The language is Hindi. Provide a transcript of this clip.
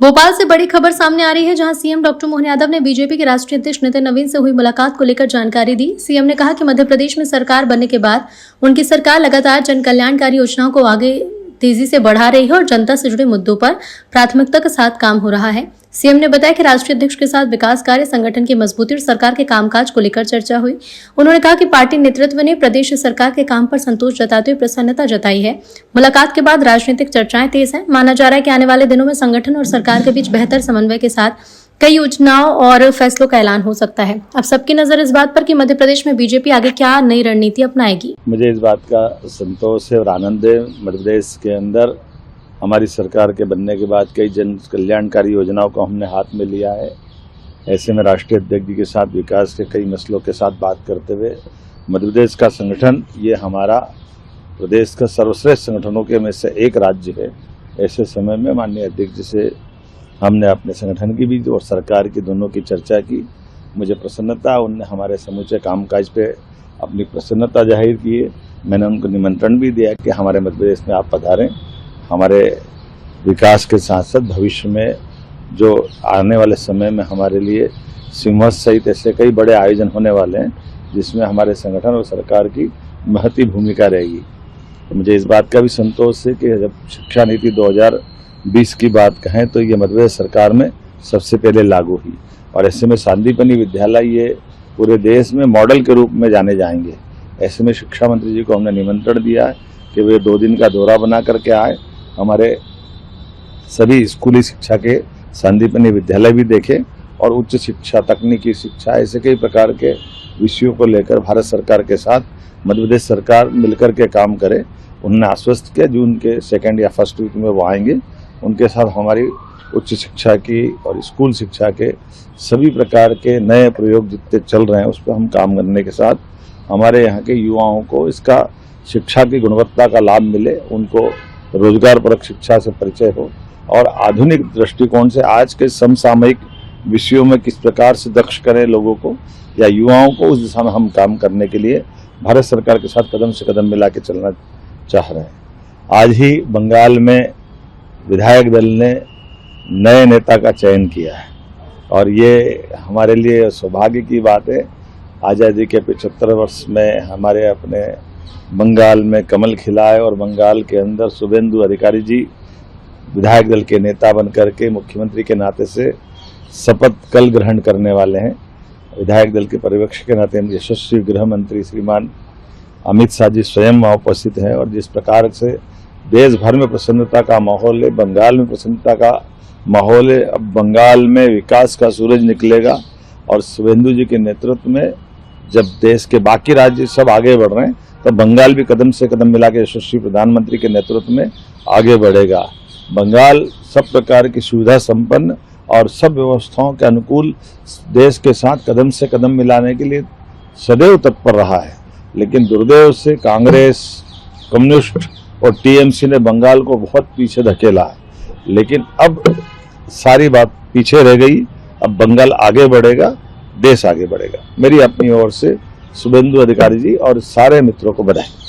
भोपाल से बड़ी खबर सामने आ रही है, जहां सीएम डॉक्टर मोहन यादव ने बीजेपी के राष्ट्रीय अध्यक्ष नितिन नवीन से हुई मुलाकात को लेकर जानकारी दी। सीएम ने कहा कि मध्य प्रदेश में सरकार बनने के बाद उनकी सरकार लगातार जन कल्याणकारी योजनाओं को आगे तेजी से बढ़ा रही है और जनता से जुड़े मुद्दों पर प्राथमिकता के साथ काम हो रहा है। सीएम ने बताया कि राष्ट्रीय अध्यक्ष के साथ विकास कार्य, संगठन की मजबूती और सरकार के कामकाज को लेकर चर्चा हुई। उन्होंने कहा कि पार्टी नेतृत्व ने प्रदेश सरकार के काम पर संतोष जताते हुए प्रसन्नता जताई है। मुलाकात के बाद राजनीतिक चर्चाएं तेज हैं। माना जा रहा है कि आने वाले दिनों में संगठन और सरकार के बीच बेहतर समन्वय के साथ कई योजनाओं और फैसलों का ऐलान हो सकता है। अब सबकी नजर इस बात पर कि मध्य प्रदेश में बीजेपी आगे क्या नई रणनीति अपनाएगी। मुझे इस बात का संतोष है और आनंद है, मध्य प्रदेश के अंदर हमारी सरकार के बनने के बाद कई जन कल्याणकारी योजनाओं को हमने हाथ में लिया है। ऐसे में राष्ट्रीय अध्यक्ष जी के साथ विकास के कई मसलों के साथ बात करते हुए मध्य प्रदेश का संगठन ये हमारा प्रदेश का सर्वश्रेष्ठ संगठनों के में से एक राज्य है। ऐसे समय में माननीय अध्यक्ष जी से हमने अपने संगठन की भी और सरकार की दोनों की चर्चा की। मुझे प्रसन्नता, उनने हमारे समूचे कामकाज पे अपनी प्रसन्नता जाहिर की है। मैंने उनको निमंत्रण भी दिया कि हमारे मध्य प्रदेश में आप पधारें। हमारे विकास के साथ साथ भविष्य में जो आने वाले समय में हमारे लिए सिंहस्थ सहित ऐसे कई बड़े आयोजन होने वाले हैं जिसमें हमारे संगठन और सरकार की महती भूमिका रहेगी। तो मुझे इस बात का भी संतोष है कि जब शिक्षा नीति 2020 की बात कहें तो ये मध्य प्रदेश सरकार में सबसे पहले लागू हुई और ऐसे में सांदीपनि विद्यालय ये पूरे देश में मॉडल के रूप में जाने जाएंगे। ऐसे में शिक्षा मंत्री जी को हमने निमंत्रण दिया है कि वे 2 दिन का दौरा बना करके आए, हमारे सभी स्कूली शिक्षा के सांदीपनि विद्यालय भी देखें और उच्च शिक्षा, तकनीकी शिक्षा, ऐसे कई प्रकार के विषयों को लेकर भारत सरकार के साथ मध्य प्रदेश सरकार मिलकर के काम करे। उन्होंने आश्वस्त किया जून के 2nd या 1st वीक में वो आएंगे। उनके साथ हमारी उच्च शिक्षा की और स्कूल शिक्षा के सभी प्रकार के नए प्रयोग जितने चल रहे हैं उस पर हम काम करने के साथ हमारे यहाँ के युवाओं को इसका शिक्षा की गुणवत्ता का लाभ मिले, उनको रोजगार परक शिक्षा से परिचय हो और आधुनिक दृष्टिकोण से आज के समसामयिक विषयों में किस प्रकार से दक्ष करें लोगों को या युवाओं को, उस दिशा में हम काम करने के लिए भारत सरकार के साथ कदम से कदम मिला के चलना चाह रहे हैं। आज ही बंगाल में विधायक दल ने नए नेता का चयन किया है और ये हमारे लिए सौभाग्य की बात है। आज़ादी के 75 वर्ष में हमारे अपने बंगाल में कमल खिला है और बंगाल के अंदर शुभेंदु अधिकारी जी विधायक दल के नेता बनकर के मुख्यमंत्री के नाते से शपथ कल ग्रहण करने वाले हैं। विधायक दल के पर्यवेक्षक के नाते यशस्वी गृह मंत्री श्रीमान अमित शाह जी स्वयं वहाँ उपस्थित हैं और जिस प्रकार से देश भर में प्रसन्नता का माहौल है, बंगाल में प्रसन्नता का माहौल है। अब बंगाल में विकास का सूरज निकलेगा और शुभेंदु जी के नेतृत्व में जब देश के बाकी राज्य सब आगे बढ़ रहे हैं तो बंगाल भी कदम से कदम मिला के यशस्वी प्रधानमंत्री के नेतृत्व में आगे बढ़ेगा। बंगाल सब प्रकार की सुविधा संपन्न और सब व्यवस्थाओं के अनुकूल देश के साथ कदम से कदम मिलाने के लिए सदैव तत्पर रहा है, लेकिन दुर्दैव से कांग्रेस, कम्युनिस्ट और टीएमसी ने बंगाल को बहुत पीछे धकेला है। लेकिन अब सारी बात पीछे रह गई, अब बंगाल आगे बढ़ेगा, देश आगे बढ़ेगा। मेरी अपनी ओर से शुभेंदु अधिकारी जी और सारे मित्रों को बधाई।